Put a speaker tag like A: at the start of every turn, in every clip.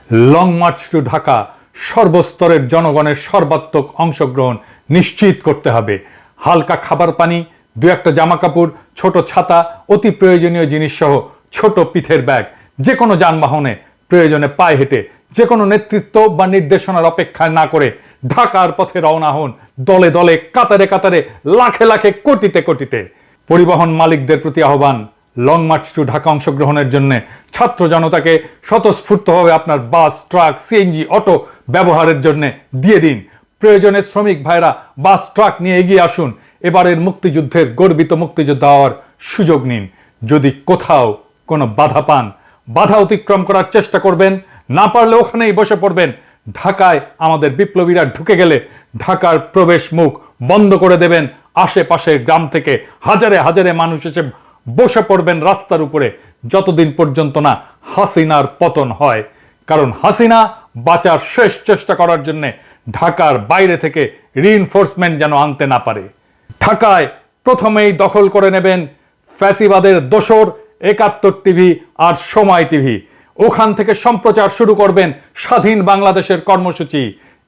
A: Long March two Dhaka সর্বস্তরের জনগণের সর্বাত্মক অংশগ্রহণ নিশ্চিত করতে হবে। হালকা খাবার পানি, দু একটা জামা কাপড়, ছোট ছাতা, অতি প্রয়োজনীয় জিনিস সহ ছোট পিঠের ব্যাগ, যে কোনো যানবাহনে প্রয়োজনে পায়ে হেঁটে, যে কোনো নেতৃত্ব বা নির্দেশনার অপেক্ষা না করে ঢাকার পথে রওনা হন, দলে দলে, কাতারে কাতারে, লাখে লাখে, কোটিতে কোটিতে। পরিবহন মালিকদের প্রতি আহ্বান, লং মার্চ টু ঢাকা অংশগ্রহণের জন্য ছাত্র জনতাকে স্বতঃস্ফূর্তভাবে আপনার বাস, ট্রাক, সিএনজি, অটো ব্যবহারের জন্য দিয়ে দিন। প্রয়োজনে শ্রমিক ভাইরা বাস, ট্রাক নিয়ে এগিয়ে আসুন। এবারের মুক্তিযুদ্ধের গর্বিত মুক্তিযোদ্ধা হওয়ার সুযোগ নিন। যদি কোথাও কোনো বাধা পান, বাধা অতিক্রম করার চেষ্টা করবেন, না পারলে ওখানেই বসে পড়বেন। ঢাকায় আমাদের বিপ্লবীরা ঢুকে গেলে ঢাকার প্রবেশ মুখ বন্ধ করে দেবেন। আশেপাশের গ্রাম থেকে হাজারে হাজারে মানুষ এসে বসে পড়বেন রাস্তার উপরে, যতদিন পর্যন্ত না হাসিনার পতন হয়। কারণ হাসিনা বাঁচার শেষ চেষ্টা করার জন্য ঢাকার বাইরে থেকে রিইনফোর্সমেন্ট যেন আনতে না পারে। ঢাকায় প্রথমেই দখল করে নেবেন ফ্যাসিবাদের দোসর ৭১ টিভি আর সময় টিভি। ওখান থেকে সম্প্রচার শুরু করবেন স্বাধীন বাংলাদেশের কর্মসূচি।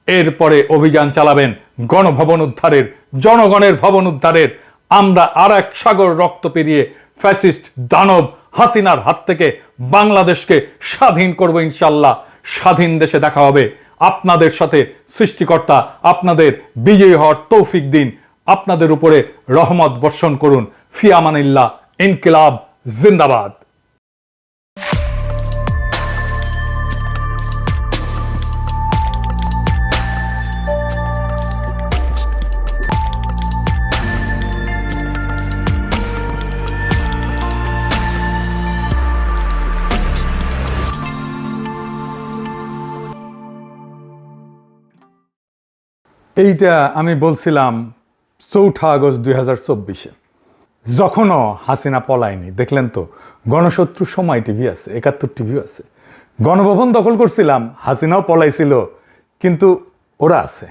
A: এরপরে অভিযান চালাবেন গণভবন উদ্ধারের, জনগণের ভবন উদ্ধারের। আমরা আর এক সাগর রক্ত পেরিয়ে ফ্যাসিস্ট দানব হাসিনার হাত থেকে বাংলাদেশকে স্বাধীন করব ইনশাল্লাহ। স্বাধীন দেশে দেখা হবে। আপনাদের সাথে সৃষ্টিকর্তা আপনাদের বিজয়ী হওয়ার তৌফিক দিন, আপনাদের উপরে রহমত বর্ষণ করুন। ফি আমানিল্লাহ। ইনকিলাব জিন্দাবাদ। এইটা আমি বলছিলাম ৪ আগস্ট ২০২৪-এ, যখনও হাসিনা পলায়নি। দেখলেন তো, গণশত্রু সময় টিভি আছে, ৭১ টিভিও আছে। গণভবন দখল করছিলাম, হাসিনাও পলাইছিল, কিন্তু ওরা আছে।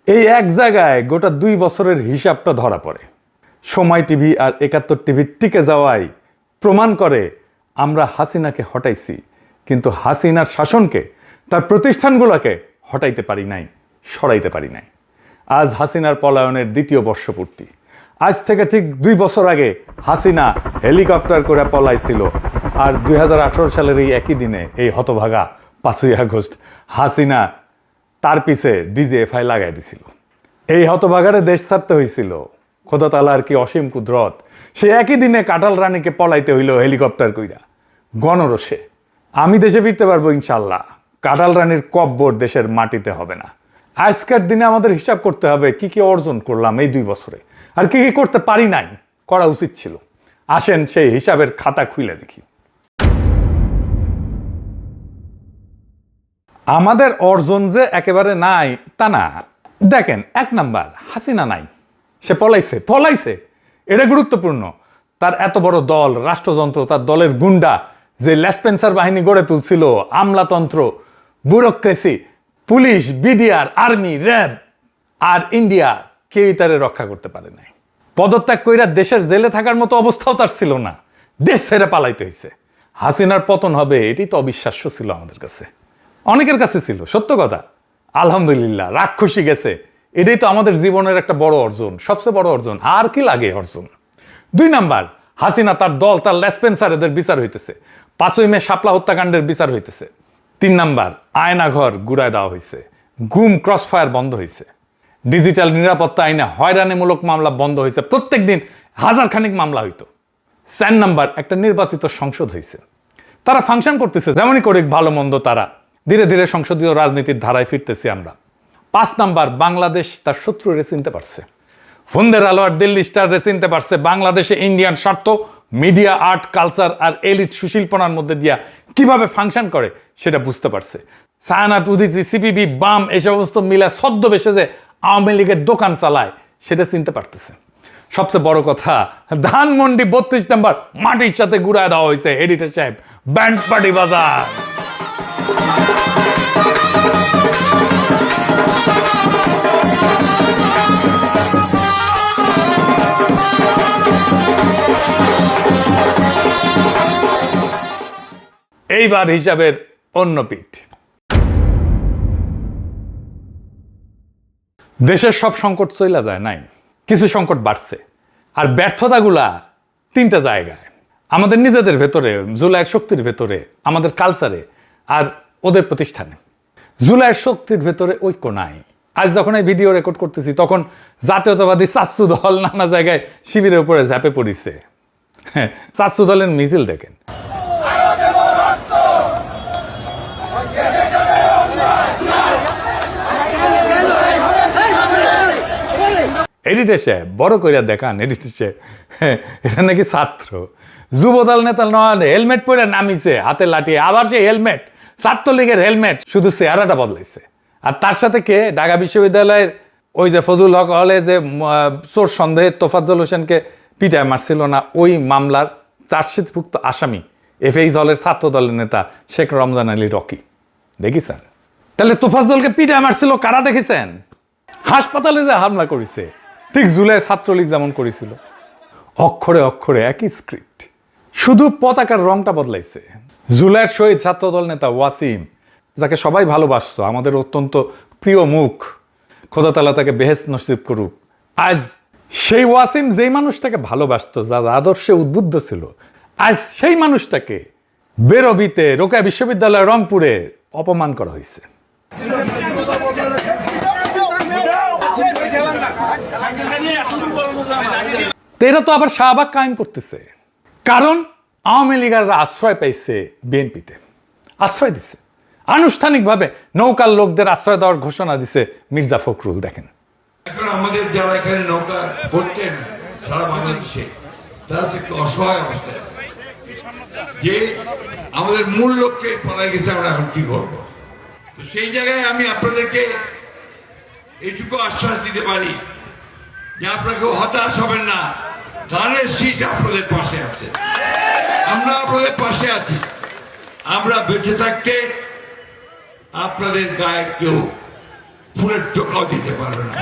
A: এই এক জায়গায় গোটা ২ বছরের হিসাবটা ধরা পড়ে। সময় টিভি আর ৭১ টিভি টিকে যাওয়াই প্রমাণ করে আমরা হাসিনাকে হটাইছি, কিন্তু হাসিনার শাসনকে, তার প্রতিষ্ঠানগুলোকে হটাইতে পারি নাই, সরাইতে পারি নাই। আজ হাসিনার পলায়নের ২য় বর্ষপূর্তি। আজ থেকে ঠিক ২ বছর আগে হাসিনা হেলিকপ্টার করে পলাইছিল। আর ২০১৮ সালের এই একই দিনে, এই হতভাগা ৫ই আগস্ট, হাসিনা তার পিছে ডিজিএফআই লাগাই দিছিল। এই হতভাগারে দেশ ছাড়তে হয়েছিল। খোদা তাআলার কি অসীম কুদরত, সে একই দিনে কাঁঠাল রানীকে পলাইতে হইল হেলিকপ্টার কইরা, গণরোষে। আমি দেশে ফিরতে পারবো ইনশাল্লাহ। কাঁঠাল রানীর কব্বর দেশের মাটিতে হবে না। আজকের দিনে আমাদের হিসাব করতে হবে কি কি অর্জন করলাম এই ২ বছরে, আর কি কি করতে পারি নাই, করা উচিত ছিল। আসেন সেই হিসাবের খাতা খুলে দেখি। আমাদের অর্জন যে একেবারে নাই তা না। দেখেন, ১ নাম্বার, হাসিনা নাই, সে পলাইছে। এটা গুরুত্বপূর্ণ। তার এত বড় দল, রাষ্ট্রযন্ত্র, তার দলের গুন্ডা যে লেসপেন্সার বাহিনী গড়ে তুলছিল, আমলাতন্ত্র, bureaucracy, police, BDR, army, RAB আর ইন্ডিয়া, কেউই তারে রক্ষা করতে পারে নাই। পদত্যাগ কইরা দেশের জেলে থাকার মতো অবস্থাও তার ছিল না, দেশ ছেড়ে পালাইতে হয়েছে। হাসিনার পতন হবে, এটি তো অবিশ্বাস্য ছিল আমাদের কাছে, অনেকের কাছে ছিল। সত্য কথা, আলহামদুলিল্লাহ, রাক্ষসী গেছে। এটাই তো আমাদের জীবনের একটা বড় অর্জন, সবচেয়ে বড় অর্জন। আর কি লাগে অর্জন? ২ নাম্বার, হাসিনা, তার দল, তার লেসপেন্সার, এদের বিচার হইতেছে। ৫ই মে শাপলা হত্যাকাণ্ডের বিচার হইতেছে। ৩ নাম্বার, আয়নাঘর গুড়ায় দেওয়া হয়েছে, গুম ক্রসফায়ার বন্ধ হয়েছে, ডিজিটাল নিরাপত্তা আইনে হয়রানিমূলক মামলা বন্ধ হয়েছে, প্রত্যেক দিন ১০০০ খানিক মামলা হইতো। ৪ নাম্বার, একটা নির্বাচিত সংসদ হয়েছে, তারা ফাংশন করতেছে, যেমনই করে ভালো মন্দ তারা ধীরে ধীরে সংসদীয় রাজনীতির ধারায় ফিরতেছি আমরা। ৫ নাম্বার, বাংলাদেশ তার শত্রুরে চিনতে পারছে, ফন্দের আলো আর দিল্লি স্টার রে চিনতে পারছে। বাংলাদেশে ইন্ডিয়ান স্বার্থ, মিডিয়া, আর্ট, কালচার আর এলিট সুশিল্পনার মধ্যে দিয়া কিভাবে ফাংশন করে সেটা বুঝতে পারছে। ছায়ানাত, উদীচী, সিপিবি, বাম, এই সমস্ত মিলা ছদ্মবেশে যে আওয়ামী লীগের দোকান চালায় সেটা চিনতে পারতেছে। সবচেয়ে বড় কথা, ধানমন্ডি ৩২ নাম্বার মাটির সাথে গুড়ায় দেওয়া হয়েছে। এডিটর সাহেব, ব্যান্ড পার্টি বাজার। এইবার হিসাবের অন্য পিঠ। দেশের সব সংকট চইলা যায় নাই, কিছু সংকট বাড়ছে। আর ব্যর্থতাগুলা তিনটা জায়গায়, আমাদের নিজেদের ভেতরে, জুলাইয়ের শক্তির ভেতরে, আমাদের কালচারে, আর ওদের প্রতিষ্ঠানে। জুলাইয়ের শক্তির ভেতরে ঐক্য নাই। আজ যখন এই ভিডিও রেকর্ড করতেছি তখন জাতীয়তাবাদী চাচ্ছু দল নানা জায়গায় শিবিরের উপরে ঝাঁপে পড়িছে। হ্যাঁ, চাচ্ছু দলের মিছিল দেখেন। এডিটেশে বড় কইরা দেখান, এডিটেশে এটা নাকি ছাত্র যুবদল নেতা নয়, হেলমেট পরে নামিছে, হাতে লাঠি, আবার সে হেলমেট, ছাত্রলীগের হেলমেট, শুধু চেহারাটা বদলাইছে। আর তার সাথে কে, ঢাকা বিশ্ববিদ্যালয়ের ওই যে ফজল হক হলে যে চোর সন্দেহে তোফাজ্জল হোসেনকে পিটায় মারছিল না, ওই মামলার চার্জশিটভুক্ত আসামি এফএইচ হলের ছাত্র দলের নেতা শেখ রমজান আলী রকি। দেখেছেন? তাহলে তোফাজ্জলকে পিটায় মারছিল কারা দেখেছেন? হাসপাতালে যে হামলা করেছে, ঠিক জুলাই ছাত্রলীগ যেমন করেছিল। অক্ষরে অক্ষরে একই স্ক্রিপ্ট, শুধু পতাকার রংটা বদলাইছে। জুলাইয়ের শহীদ ছাত্রদল নেতা ওয়াসিম, যাকে সবাই ভালোবাসত, আমাদের অত্যন্ত প্রিয় মুখ, খোদা তাআলা তাকে বেহেশত নসিব করুক। আজ সেই ওয়াসিম যেই মানুষটাকে ভালোবাসত, যার আদর্শে উদ্বুদ্ধ ছিল, আজ সেই মানুষটাকে বেরবিতে, রোকেয়া বিশ্ববিদ্যালয় রংপুরে অপমান করা হয়েছে। এরা তো আবার শাহবাগ কায়েম করতেছে, কারণ আওয়ামী লীগাররা আশ্রয় পাইছে বিএনপিতে, আশ্রয় দিছে আনুষ্ঠানিকভাবে। নৌকার লোকদের আশ্রয় দেওয়ার ঘোষণা দিছে মির্জা ফখরুল। দেখেন,
B: এখন আমাদের যারা এখানে নৌকা পড়তেন সারা বাংলাদেশে, তারা তো একটু অসহায় অবস্থায় আছে, যে আমাদের মূল লক্ষ্যে পড়া গেছে, আমরা এখন কি করবো। তো সেই জায়গায় আমি আপনাদেরকে এইটুকু আশ্বাস দিতে পারি যে আপনাকে হতাশ হবেন না, ধানের শীষ আপনাদের পাশে আছে, আমরা আপনাদের পাশে আছি। আমরা বেঁচে থাকতে আপনাদের গায়ে কেউ ফুলের টোকাও দিতে পারবে না।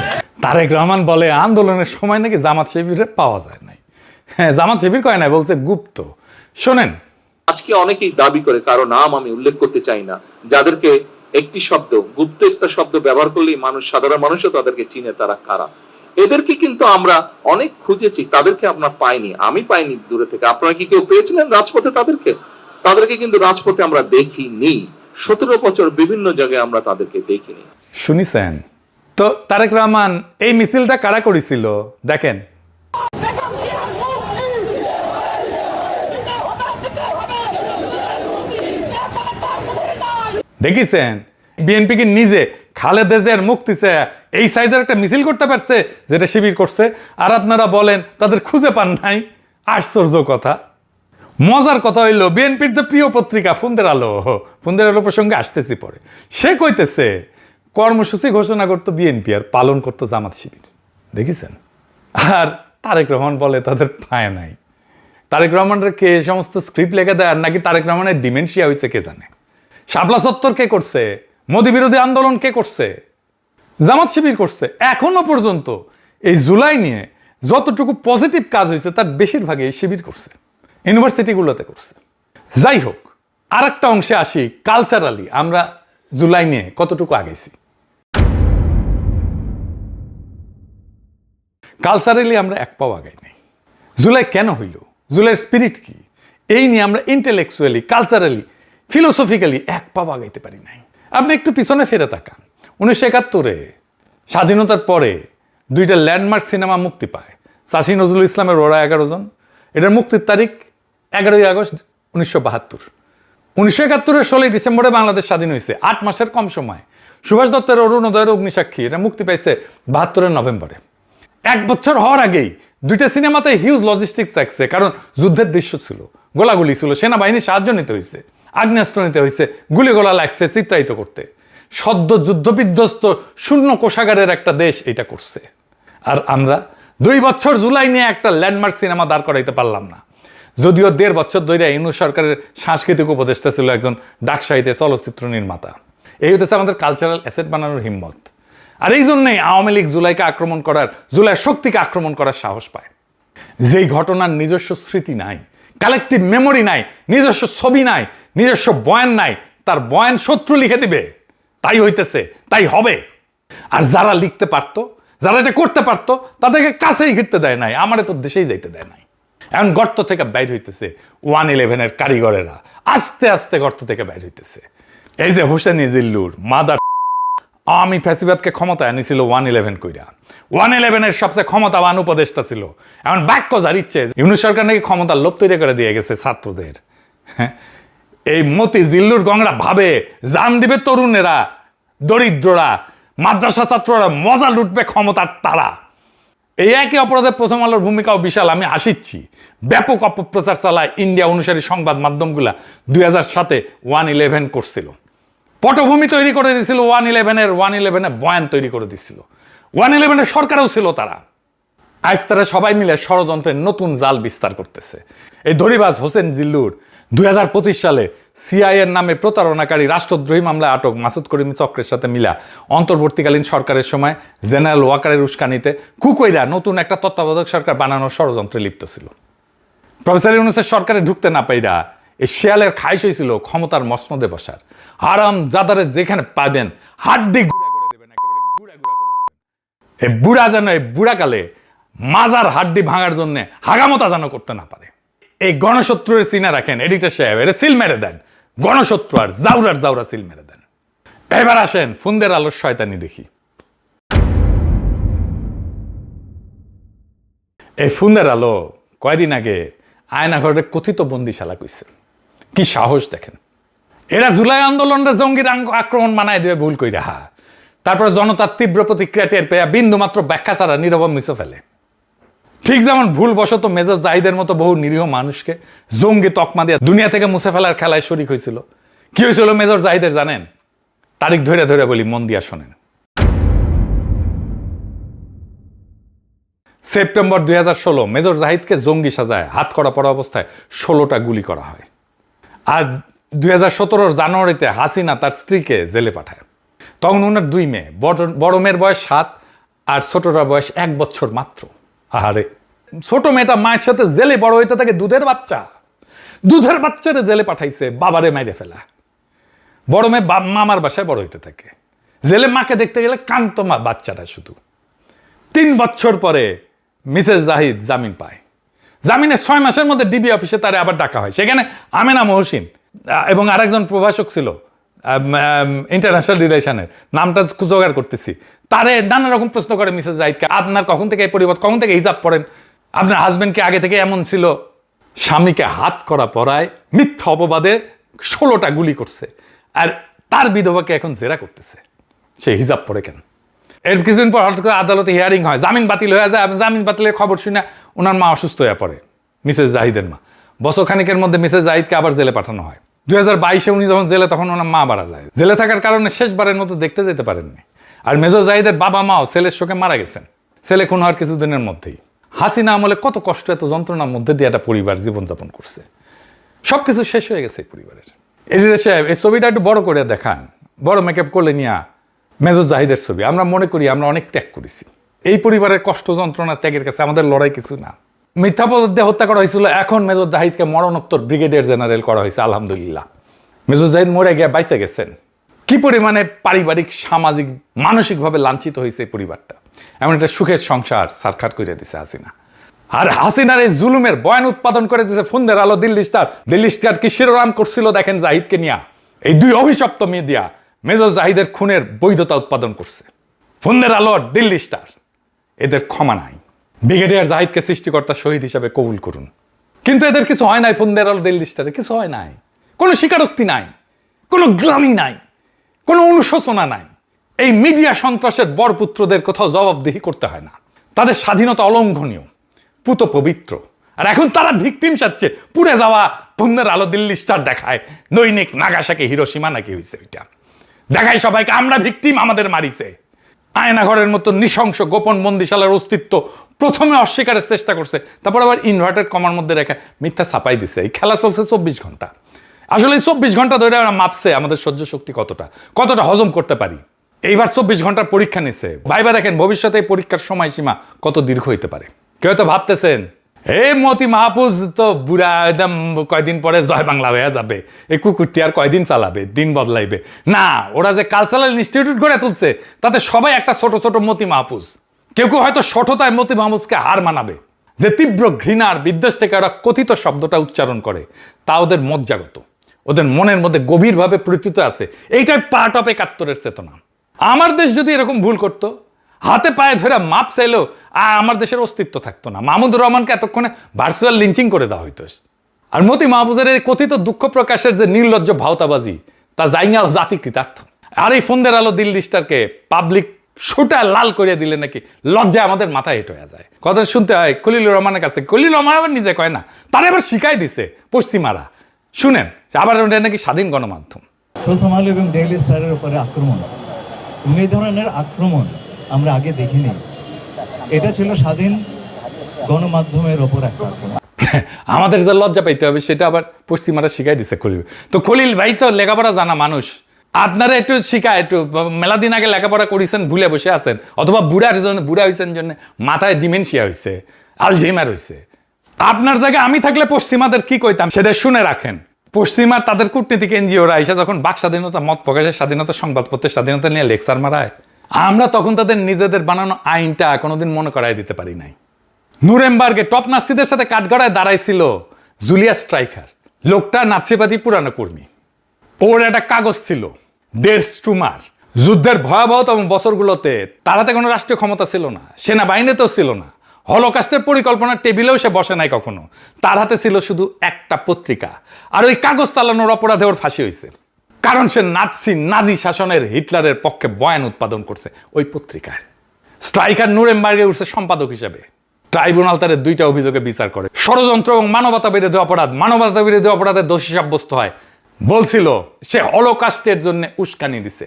A: তারেক রহমান বলে আন্দোলনের সময় নাকি জামাত শিবিরে পাওয়া যায় নাই। হ্যাঁ, জামাত শিবির কয় নাই, বলছে গুপ্ত। শোনেন,
C: আজকে অনেকেই দাবি করে, কারো নাম আমি উল্লেখ করতে চাই না, যাদেরকে একটি শব্দ, গুপ্ত একটা শব্দ ব্যবহার করলেই মানুষ, সাধারণ মানুষও তাদেরকে চিনে, তারা কারা। এদেরকে কিন্তু আমরা অনেক খুঁজেছি, তাদেরকে আমরা পাইনি, আমি পাইনি দূরে থেকে। আপনারা কি কেউ পেয়েছিলেন রাজপথে তাদেরকে কিন্তু রাজপথে আমরা দেখিনি। 17 বছর বিভিন্ন জায়গায় আমরা তাদেরকে দেখিনি।
A: শুনিছেন তো? তারেক রহমান এই মিছিলটা কারা করেছিল দেখেন। দেখিছেন বিএনপি কি নিজে খালেদা জিয়ার মুক্তি চেয়ে এই সাইজের একটা মিছিল করতে পারছে, যেটা শিবির করছে, আর আপনারা বলেন তাদের খুঁজে পান নাই? আশ্চর্য কথা। মজার কথা হইল, বিএনপির যে প্রিয় পত্রিকা ফন্দের আলো প্রসঙ্গে আসতেছি পরে, সে কইতেছে কর্মসূচি ঘোষণা করতো বিএনপি আর পালন করতো জামাত শিবির। দেখেছেন? আর তারেক রহমান বলে তাদের পায় নাই। তারেক রহমানের কে সমস্ত স্ক্রিপ্ট লেগে দেয়, আর নাকি তারেক রহমানের ডিমেনশিয়া হয়েছে কে জানে। শাপলা চত্বর কে করছে? মোদি বিরোধী আন্দোলন কে করছে? জামাত শিবির করছে। এখনো পর্যন্ত এই জুলাই নিয়ে যতটুকু পজিটিভ কাজ হয়েছে তার বেশিরভাগই এই শিবির করছে, ইউনিভার্সিটিগুলোতে করছে। যাই হোক, আর একটা অংশে আসি, কালচারালি আমরা জুলাই নিয়ে কতটুকু আগেছি। কালচারালি আমরা এক পাও আগাই নাই। জুলাই কেন হইল, জুলাইয়ের স্পিরিট কি, এই নিয়ে আমরা ইন্টেলেকচুয়ালি, কালচারালি, ফিলোসফিক্যালি এক পাও আগাইতে পারি নাই। আপনি একটু পিছনে ফিরে তাকান। 1971 স্বাধীনতার পরে 2টা ল্যান্ডমার্ক সিনেমা মুক্তি পায়। চাষী নজরুল ইসলামের ওরা 11 জন। এটার মুক্তির তারিখ 11ই আগস্ট 1972। 1971 16ই ডিসেম্বরে বাংলাদেশ স্বাধীন হয়েছে, 8 মাসের কম সময়। সুভাষ দত্তের অরুণোদয়ের অগ্নিসাক্ষী, এটা মুক্তি পাইছে 72 নভেম্বরে। 1 বছর হওয়ার আগেই 2টা সিনেমাতে হিউজ লজিস্টিক্স থাকছে, কারণ যুদ্ধের দৃশ্য ছিল, গোলাগুলি ছিল, সেনাবাহিনীর সাহায্য নিতে হয়েছে, আগ্নেয়াস্ত্র নিতে হয়েছে, গুলিগোলা লাগছে চিত্রায়িত করতে। সদ্য যুদ্ধ বিধ্বস্ত শূন্য কোষাগারের একটা দেশ এটা করছে। আর আমরা 2 বছর জুলাই নিয়ে একটা ল্যান্ডমার্ক সিনেমা দাঁড় করাইতে পারলাম না। যদিও 1.5 বছর ধরে ইউনূস সরকারের সাংস্কৃতিক উপদেষ্টা ছিল একজন ডাকসাহিত্যে চলচ্চিত্র নির্মাতা। এই হতেছে আমাদের কালচারাল অ্যাসেট বানানোর হিম্মত। আর এই জন্যই আওয়ামী লীগ জুলাইকে আক্রমণ করার, জুলাইয়ের শক্তিকে আক্রমণ করার সাহস পায়। যেই ঘটনার নিজস্ব স্মৃতি নাই, কালেকটিভ মেমোরি নাই, নিজস্ব ছবি নাই, নিজস্ব বয়ান নাই, তার বয়ান শত্রু লিখে দিবে। তাই হইতেছে, তাই হবে। আর যারা লিখতে পারতো, যারা এটা করতে পারতো, তাদেরকে কাছেই ঘিরতে দেয় নাই, আমারে তো দেশেই যাইতে দেয় নাই। এখন গর্ত থেকে বাইর হইতেছে 111-এর কারিগরেরা, আস্তে আস্তে গর্ত থেকে বাইর হইতেছে। এই যে হোসেনি জিল্লুর মাদার আওয়ামী ফ্যাসিবাদকে ক্ষমতায় আনিছিল 111 কইরা। 111-এর সবচেয়ে ক্ষমতাবান উপদেষ্টা ছিল। এখন বাক্য যার ইচ্ছে, ইউনূস সরকার নাকি ক্ষমতার লোভ তৈরি করে দিয়ে গেছে ছাত্রদের। এই মতি জিল্লুর গংরা ভাবে জান দিবে তরুণেরা, দরিদ্ররা, মাদ্রাসা ছাত্ররা মজা লুটবে ক্ষমতার তারা। এই একই অপরাধে প্রথম আলোর ভূমিকাও বিশাল। আমি হাসিচ্ছি, ব্যাপক অপপ্রচার চালায় ইন্ডিয়া অনুসারী সংবাদ মাধ্যমগুলা 2007-এ 111 করছিল, পটভূমি তৈরি করে দিয়েছিল 111-এ বয়ান তৈরি করে দিচ্ছিল, 111-এর সরকারও ছিল তারা। আজ তারা সবাই মিলে ষড়যন্ত্রের নতুন জাল বিস্তার করতেছে। এই ধরিবাজ হোসেন জিল্লুর 2025 সালে সিআইএর নামে প্রতারণাকারী রাষ্ট্রদ্রোহী মামলায় আটক মাসুদ করিম চক্রের সাথে মিলা অন্তর্বর্তীকালীন সরকারের সময় জেনারেল ওয়াকারের উস্কানিতে কুকইরা নতুন একটা তত্ত্বাবধায়ক সরকার বানানোর ষড়যন্ত্রে লিপ্ত ছিল। প্রফেসর ইউনূসের সরকারে ঢুকতে না পাইরা এই শেয়ালের খাইশ হয়েছিল ক্ষমতার মসনদে বসার। হারাম জাদারে যেখানে পাবেন হাড্ডি গুড়া করে দেবেন, একেবারে গুড়া গুড়া করে দেবেন। এই বুড়া যেন এই বুড়াকালে মাজার হাড্ডি ভাঙার জন্য হাগামতা যেন করতে না পারে। এই গণশত্রুর চিনে রাখেন এডিটর সাহেব, এর সিল মেরে দেন, গণশত্রু আর জাউরা সিল মেরে দেন। এবার আসেন ফুন্দের আলোর শয়তানি দেখি। এই ফুন্দের আলো কয়দিন আগে আয়নাঘরের কথিত বন্দিশালা কইছে। কি সাহস দেখেন! এরা জুলাই আন্দোলনটা জঙ্গির আক্রমণ মানায় দেবে ভুল কইরা, তারপর জনতার তীব্র প্রতিক্রিয়া টের পেয়ে বিন্দু মাত্র ব্যাখ্যা ছাড়া নীরব মুছে ফেলে। ঠিক যেমন ভুলবশত মেজর জাহিদের মতো বহু নিরীহ মানুষকে জঙ্গি তকমা দিয়ে দুনিয়া থেকে মুছে ফেলার খেলায় শরিক হয়েছিল। কি হয়েছিল মেজর জাহিদের জানেন? তারিখ ধরে ধরে বলি, মন দিয়া শোনেন। সেপ্টেম্বর 2016 মেজর জাহিদকে জঙ্গি সাজায় হাত করা পড়া অবস্থায় 16টা গুলি করা হয়। আর 2017 জানুয়ারিতে হাসিনা তার স্ত্রীকে জেলে পাঠায়। তখন ওনার 2 মেয়ে, বড় মেয়ের বয়স 7 আর ছোটটার বয়স 1 বছর মাত্র। আহারে, ছোট মেয়েটা মায়ের সাথে জেলে বড় হইতে থাকে, দুধের বাচ্চারে জেলে পাঠাইছে বাবারে মাইরে ফেলা। বড় মেয়ে মামার বাসায় বড় হইতে থাকে, জেলে মাকে দেখতে গেলে কান্ত মা বাচ্চাটা শুধু। 3 বছর পরে মিসেস জাহিদ জামিন পায়। জামিনের 6 মাসের মধ্যে ডিবি অফিসে তারে আবার ডাকা হয়। সেখানে আমেনা মহসিন এবং আরেকজন প্রভাষক ছিল ইন্টারন্যাশনাল রিলেশনের, নামটা জোগাড় করতেছি, তারে নানা রকম প্রশ্ন করে মিসেস জাহিদকে, আপনার কখন থেকে এই পরিবর্তন, কখন থেকে হিজাব পড়েন, আপনার হাজবেন্ডকে আগে থেকে এমন ছিল। স্বামীকে হাত করা পড়ায় মিথ্যা অপবাদে 16টা গুলি করছে, আর তার বিধবাকে এখন জেরা করতেছে সে হিজাব পড়ে কেন। এর কিছুদিন পর হঠাৎ করে আদালতে হিয়ারিং হয়, জামিন বাতিল হয়ে যায়। জামিন বাতিলের খবর শুনে ওনার মা অসুস্থ হয়ে পড়ে, মিসেস জাহিদের মা। বছর খানিকের মধ্যে মিসেস জাহিদকে আবার জেলে পাঠানো হয়। 2022-এ উনি যখন জেলে, তখন ওনার মা মারা যায়। জেলে থাকার কারণে শেষবারের মতো দেখতে যেতে পারেননি। আর মেজর জাহিদের বাবা মাও ছেলের শোকে মারা গেছেন, ছেলে খুন হওয়ার কিছুদিনের মধ্যেই। হাসিনা আমলে কত কষ্ট, এত যন্ত্রণার মধ্যে দিয়ে একটা পরিবার জীবনযাপন করছে। সবকিছু শেষ হয়ে গেছে এই পরিবারের। এডিটর সাহেব, এই ছবিটা একটু বড় করে দেখান, বড় মেকআপ করলে নিয়া মেজর জাহিদের ছবি। আমরা মনে করি আমরা অনেক ত্যাগ করেছি। এই পরিবারের কষ্ট যন্ত্রণা ত্যাগের কাছে আমাদের লড়াই কিছু না। মিথ্যা পদে হত্যা করা হয়েছিল, এখন মেজর জাহিদকে মরণোত্তর ব্রিগেডিয়ার জেনারেল করা হয়েছে, আলহামদুলিল্লাহ। মেজর জাহিদ মরে গিয়ে বাইসে গেছেন। কি পরিমাণে পারিবারিক, সামাজিক, মানসিকভাবে লাঞ্ছিত হয়েছে এই পরিবারটা। এমন একটা সুখের সংসার সারখার করে দিছে হাসিনা। আর হাসিনার এই জুলুমের বয়ান উৎপাদন করে দিয়েছে ফুন্দের আলো, দিল্লি স্টার কি শিরোনাম করছিল দেখেন জাহিদকে নিয়া। এই 2 অভিশপ্ত মিডিয়া মেজর জাহিদের খুনের বৈধতা উৎপাদন করছে। ফুন্দের আলো, দিল্লি স্টার, এদের ক্ষমা নাই। ব্রিগেডিয়ার জাহিদকে সৃষ্টিকর্তা শহীদ হিসাবে কবুল করুন। কিন্তু এদের কিছু হয় নাই, ফুন্দের আলো, দিল্লি স্টারে কিছু হয় নাই। কোনো স্বীকারোক্তি নাই, কোনো গ্লানি নাই, কোনো অনুশোচনা নাই। এই মিডিয়া সন্ত্রাসের বরপুত্রদের কোথাও জবাবদিহি করতে হয় না। তাদের স্বাধীনতা অলঙ্ঘনীয়, পুত পবিত্র। আর এখন তারা ভিকটিম সাজছে। পুড়ে যাওয়া ফুন্দের আলো, দিল্লি স্টার দেখায় দৈনিক নাগাসাকি, হিরোশিমা নাকি হয়েছে ওইটা দেখায় সবাইকে, আমরা ভিকটিম, আমাদের মারিছে। আয়নাঘরের মতো নৃশংস গোপন বন্দিশালার অস্তিত্ব প্রথমে অস্বীকারের চেষ্টা করছে, তারপর আবার ইনভার্টেড কমার মধ্যে রেখে মিথ্যা ছাপাই দিছে। এই খেলা চলছে 24 ঘন্টা। আসলে এই 24 ঘন্টা ধরে আমরা মাপছে আমাদের সহ্য শক্তি কতটা হজম করতে পারি। এইবার 24 ঘন্টার পরীক্ষা নিছে। ভাইবা দেখেন ভবিষ্যতে এই পরীক্ষার সময়সীমা কত দীর্ঘ হইতে পারে। কেউ তো ভাবতেছেন এই মতি মাহফুজ তো বুড়া একদম কয়দিন পরে জয় বাংলা হয়ে যাবে, এই কুকুরটি আর কয়দিন চালাবে, দিন বদলাইবে না। ওরা যে কালচারাল ইনস্টিটিউট গড়ে তুলছে তাতে সবাই একটা ছোট ছোট মতি মাহফুজ। কেউ কেউ হয়তো সঠতায় মতি মাহফুজকে হার মানাবে। যে তীব্র ঘৃণার বিদ্বেষ থেকে ওরা কথিত শব্দটা উচ্চারণ করে তা ওদের মজ্জাগত, ওদের মনের মধ্যে গভীরভাবে প্রতীত আছে। এইটাই পার্ট অফ ৭১-এর চেতনা। আমার দেশ যদি এরকম ভুল করতো, হাতে পায়ে ধরে মাপ চাইলেও আমার দেশের অস্তিত্ব থাকতো না। মাহমুদুর রহমানকে এতক্ষণে ভার্চুয়াল লিঞ্চিং করে দেওয়া হইতো। আর মতি মাহফুজের এই কথিত দুঃখ প্রকাশের যে নির্লজ্জ ভাওতাবাজি, তা জাইনাল জাতি কৃতার্থ। আর এই ফন্দের আলো দিল্লি স্টারকে পাবলিক সোটা লাল করে দিলে নাকি লজ্জায় আমাদের মাথায় হেঁট হয়ে যায়। কথা শুনতে হয় খলিলুর রহমানের কাছ থেকে। খলিলুর রহমান আবার নিজে কয় না, তারা এবার শিখাই দিছে পশ্চিমারা। শুনেন, আবার ওটা নাকি স্বাধীন গণমাধ্যম।
D: প্রথম আলো এবং ডেইলি স্টারের উপরে আক্রমণ, এই ধরনের আক্রমণ আমরা আগে দেখিনি। এটা ছিল স্বাধীন গণমাধ্যমের ওপর একটা আক্রমণ।
A: আমাদের যে লজ্জা পাইতে হবে সেটা আবার পশ্চিমারা শিখাই দিছে খলিল। তো খলিল ভাই তো লেখাপড়া জানা মানুষ, আপনারা একটু শিখায়, একটু মেলা দিন আগে লেখাপড়া করেছেন ভুলে বসে আছেন, অথবা বুড়া হয়েছেন জন্য মাথায় ডিমেনশিয়া হয়েছে, আলঝেইমার হয়েছে। আপনার জায়গায় আমি থাকলে পশ্চিমাদের কি কইতাম সেটা শুনে রাখেন। পশ্চিমা তাদের কূটনীতিক এনজিওরা এসে যখন বাক স্বাধীনতা, মত প্রকাশের স্বাধীনতা, সংবাদপত্রের স্বাধীনতা নিয়ে লেকচার মারায়, আমরা তখন তাদের নিজেদের বানানো আইনটা কোনোদিন মনে করাই দিতে পারি নাই। নুরেমবার্গে টপ নাৎসিদের সাথে কাঠগড়ায় দাঁড়াইছিল জুলিয়া স্ট্রাইকার। লোকটা নাৎসিবাদী পুরানো কর্মী। ওর একটা কাগজ ছিল ডের স্ট্রুমার। যুদ্ধের ভয়াবহতম বছরগুলোতে তার হাতে কোনো রাষ্ট্রীয় ক্ষমতা ছিল না, সেনাবাহিনীতেও ছিল না, হলোকাস্টের পরিকল্পনার টেবিলেও সে বসে নাই কখনো। তার হাতে ছিল শুধু একটা পত্রিকা, আর ওই কাগজ চালানোর অপরাধে ওর ফাঁসি হয়েছে। কারণ সে নাজি শাসনের হিটলারের পক্ষে বয়ান উৎপাদন করছে ওই পত্রিকায়। স্ট্রাইকার নুরেমবার্গে উঠছে সম্পাদক হিসেবে। ট্রাইব্যুনাল তার 2টা অভিযোগে বিচার করে, ষড়যন্ত্র এবং মানবতা বিরোধী অপরাধ। মানবতা বিরোধী অপরাধে দোষী সাব্যস্ত হয়। বলছিল সে হলোকাস্টের জন্য উস্কানি দিছে।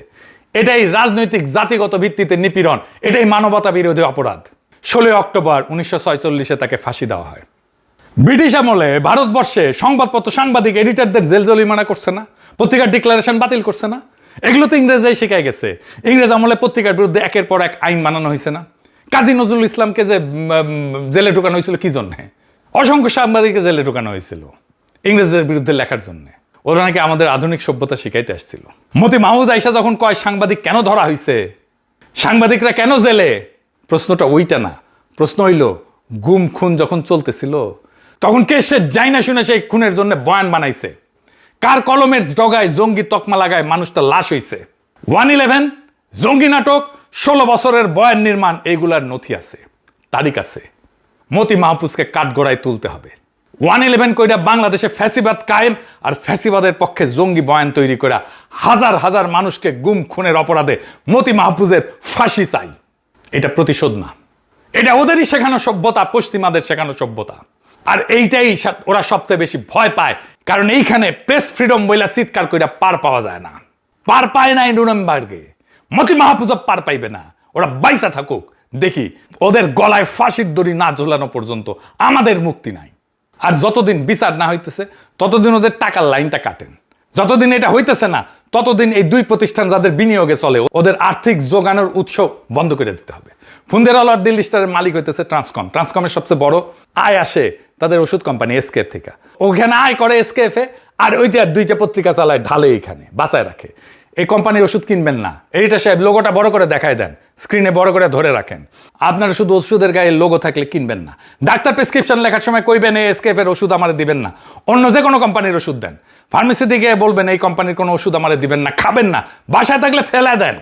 A: এটাই রাজনৈতিক জাতিগত ভিত্তিতে নিপীড়ন, এটাই মানবতা বিরোধী অপরাধ। 16 অক্টোবর 1946-এ তাকে ফাঁসি দেওয়া হয়। ব্রিটিশ আমলে ভারতবর্ষে সংবাদপত্র, সাংবাদিক, এডিটরদের জেল জরিমানা করছে না, পত্রিকার ডিক্লারেশন বাতিল করছে না। এগুলো তো ইংরেজরাই শিখাই গেছে। ইংরেজ আমলে পত্রিকার বিরুদ্ধে একের পর এক আইন বানানো হয়েছে না। কাজী নজরুল ইসলামকে যে জেলে ঢুকানো হয়েছিল কি জন্যে? অসংখ্য সাংবাদিককে জেলে ঢুকানো হয়েছিল ইংরেজদের বিরুদ্ধে লেখার জন্য। ওরা নাকি আমাদের আধুনিক সভ্যতা শিখাইতে আসছিল। মতি মাহফুজ আইসা যখন কয় সাংবাদিক কেন ধরা হয়েছে, সাংবাদিকরা কেন জেলে, প্রশ্নটা ওইটা না। প্রশ্ন হইল গুম খুন যখন চলতেছিল তখন কে সে যাই না শুনে সেই খুনের জন্য বয়ান বানাইছে? কার কলমের ডগায় জঙ্গি তকমা লাগায় মানুষটা লাশ হইছে? 1/11 জঙ্গি নাটক, 16 বছরের বয়ান নির্মাণ, এইগুলার নথি আছে, তারিখ আছে। মতি মাহফুজকে কাঠগড়ায় তুলতে হবে। 1/11 কইরা বাংলাদেশে ফ্যাসিবাদ কায়েম, আর ফ্যাসিবাদের পক্ষে জঙ্গি বয়ান তৈরি করা হাজার হাজার মানুষকে গুম খুনের অপরাধে মতি মাহফুজের ফাঁসি চাই। এটা প্রতিশোধ না, এটা ওদেরই শেখানো সভ্যতা, পশ্চিমাদের শেখানো সভ্যতা। আর এইটাই ওরা সবচেয়ে বেশি ভয় পায়, কারণ এইখানে প্রেস ফ্রিডম বইলা চিৎকার কইরা পার পাওয়া যায় না। পার পায় নাই নুরেমবার্গে, মতি মাহফুজ পার পাইবে না। ওরা বাইসা থাকুক, দেখি ওদের গলায় ফাঁসির দড়ি না ঝোলানো পর্যন্ত আমাদের মুক্তি নাই। আর যতদিন বিচার না হইতেছে ততদিন ওদের টাকার লাইনটা কাটেন। যতদিন এটা হইতেছে না ততদিন এই 2 প্রতিষ্ঠান যাদের বিনিয়োগে চলে ওদের আর্থিক যোগানোর উৎস বন্ধ করে দিতে হবে। ফন্দের আলো আর দিল্লি স্টারের মালিক হইতেছে ট্রান্সকম। ট্রান্সকমের সবচেয়ে বড় আয় আসে তাদের ওষুধ কোম্পানি এসকেএফ থেকে। ওখানে আয় করে এসকেএফে, আর ওইটা 2টা পত্রিকা চালায়, ঢালে এইখানে বাঁচায় রাখে। এই কোম্পানির ওষুধ কিনবেন না। এইটা সাহেব লোগোটা বড় করে দেখায় দেন, স্ক্রিনে বড় করে ধরে রাখেন। আপনারা শুধু ওষুধের গায়ে লোগো থাকলে কিনবেন না। ডাক্তার প্রেসক্রিপশন লেখার সময় কইবেন এই এসকেএফ এর ওষুধ আমারে দিবেন না, অন্য যে কোনো কোম্পানির ওষুধ দেন। ফার্মেসি দিকে বলবেন এই কোম্পানির কোনো ওষুধ আমারে দিবেন না, খাবেন না, বাসায় থাকলে ফেলা দেন।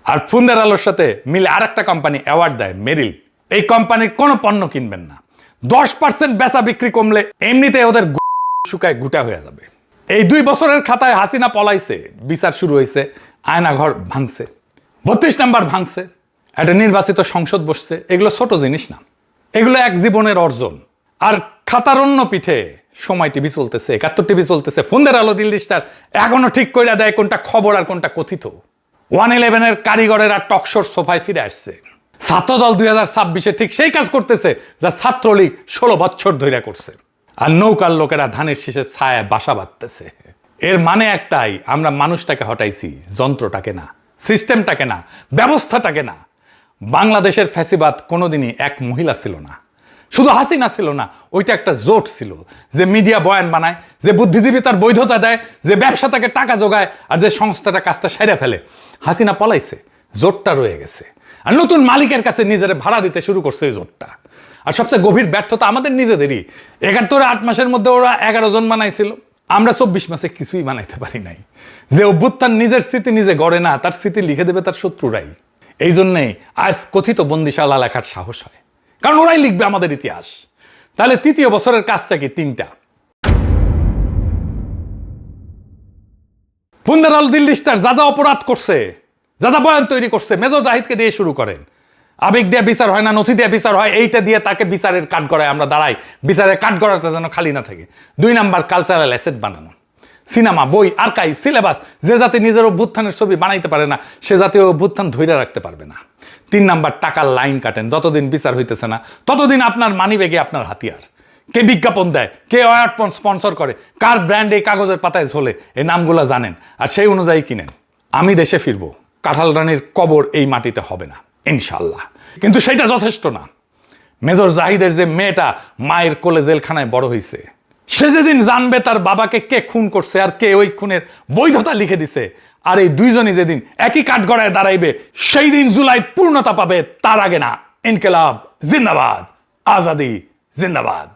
A: আর ফন্দের আলোর সাথে মিলে আরেকটা কোম্পানি অ্যাওয়ার্ড দেয়, মেরিল। এই কোম্পানির কোনো পণ্য কিনবেন না। 10% বেচা বিক্রি কমলে এমনিতে ওদের শুকায় গুটা হয়ে যাবে। এই 2 বছরের খাতায় হাসিনা পলাইছে, বিচার শুরু হয়েছে, আয়নাঘর ভাঙছে, 32 নাম্বার ভাঙছে, একটা নির্বাচিত সংসদ বসছে। এগুলো ছোট জিনিস না, এগুলো এক জীবনের অর্জন। আর খাতার অন্য পিঠে সময় টিভি চলতেছে, 71 টিভি চলতেছে, ফন্দের আলো, দিল্লি স্টার এখনো ঠিক করে দেয় কোনটা খবর আর কোনটা কথিত। 1/11 কারিগরের আর টকশোর সোফায় ফিরে আসছে। ছাত্রদল 2026-এ ঠিক সেই কাজ করতেছে যা ছাত্রলীগ 16 বছর ধরে করছে। আর নৌকার লোকেরা ধানের শীষের ছায়ায় বাসা বাঁধতেছে। এর মানে একটাই, আমরা মানুষটাকে হটাইছি, যন্ত্রটাকে না, সিস্টেমটাকে না, ব্যবস্থাটাকে না। বাংলাদেশের ফ্যাসিবাদ কোনোদিনই এক মহিলা ছিল না, শুধু হাসিনা ছিল না, ওইটা একটা জোট ছিল, যে মিডিয়া বয়ান বানায়, যে বুদ্ধিজীবী তার বৈধতা দেয়, যে ব্যবসা তাকে টাকা যোগায়, আর যে সংস্থাটা কাজটা সেরে ফেলে। হাসিনা পলাইছে, জোটটা রয়ে গেছে, আর নতুন মালিকের কাছে নিজের ভাড়া দিতে শুরু করছে এই জোটটা। আর সবচেয়ে গভীর ব্যর্থতা আমাদের নিজেদেরই। ৭১-৮ মাসের মধ্যে ওরা 11 জন বানাইছিল, আমরা 24 মাসে কিছুই বানাইতে পারি নাই। যে অভ্যুত্থান নিজের স্মৃতি নিজে গড়ে না, তার স্মৃতি লিখে দেবে তার শত্রুরাই। এই জন্যেই আজ কথিত বন্দিশালা লেখার সাহস হয়, কারণ ওরাই লিখবে আমাদের ইতিহাস। তাহলে তৃতীয় বছরের কাজটা কি? 3টা। পুন্দারাল দিল্লি স্টার যা যা অপরাধ করছে, যা যা বয়ান তৈরি করছে, মেজর জাহিদকে দিয়ে শুরু করেন। আবেগ দিয়ে বিচার হয় না, নথি দিয়ে বিচার হয়, এইটা দিয়ে তাকে বিচারের কাঠ গড়ায় আমরা দাঁড়াই, বিচারের কাঠ গড়াটা যেন খালি না থাকে। 2 নাম্বার কালচারাল অ্যাসেট বানানো, সিনেমা, বই, আর্কাইভ, সিলেবাস। যে জাতি নিজের অভ্যুত্থানের ছবি বানাইতে পারে না, সে জাতি অভ্যুত্থান ধরে রাখতে পারবে না। 3 নাম্বার টাকার লাইন কাটেন, যতদিন বিচার হইতেছে না ততদিন আপনার মানি ব্যাগে আপনার হাতিয়ার। কে বিজ্ঞাপন দেয়, কে অ্যাড স্পন্সর করে, কার ব্র্যান্ড এই কাগজের পাতায় ঝোলে, এই নামগুলো জানেন, আর সেই অনুযায়ী কিনেন। আমি দেশে ফিরবো, কাঁঠাল রানীর কবর এই মাটিতে হবে না ইনশাল্লাহ। কিন্তু সেটা যথেষ্ট না। মেজর জাহিদের যে মেয়েটা মায়ের কোলে জেলখানায় বড় হয়েছে, সে যেদিন জানবে তার বাবাকে কে খুন করছে আর কে ওই খুনের বৈধতা লিখে দিছে, আর এই দুইজনই যেদিন একই কাঠগড়ায় দাঁড়াইবে, সেই দিন জুলাই পূর্ণতা পাবে, তার আগে না। ইনকিলাব জিন্দাবাদ, আজাদি জিন্দাবাদ।